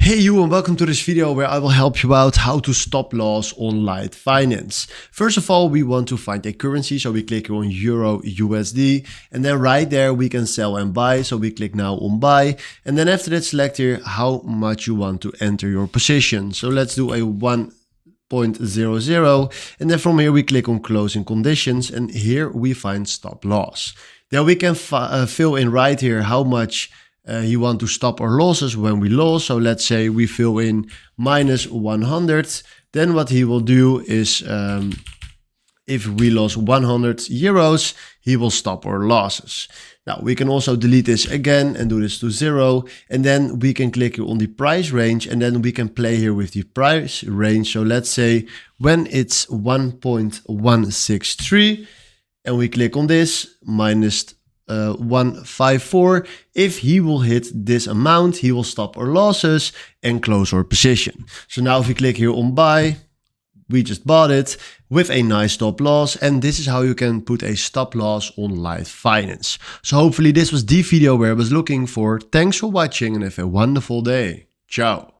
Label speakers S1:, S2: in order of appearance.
S1: Hey you, and welcome to this video where I will help you out how to stop loss on LiteFinance. First of all, we want to find a currency, so we click on Euro USD, and then right there we can sell and buy, so we click now on buy, and then after that select here how much you want to enter your position. So let's do a 1.00, and then from here we click on closing conditions, and here we find stop loss. Then we can fill in right here how much you want to stop our losses when we lose. So let's say we fill in minus 100. Then what he will do is if we lose 100 euros, he will stop our losses. Now we can also delete this again and do this to 0. And then we can click on the price range, and then we can play here with the price range. So let's say when it's 1.163 and we click on this minus 154, if he will hit this amount, he will stop our losses and close our position. So now if we click here on buy, we just bought it with a nice stop loss, and this is how you can put a stop loss on LiteFinance. So hopefully this was the video where I was looking for. Thanks for watching and have a wonderful day. Ciao.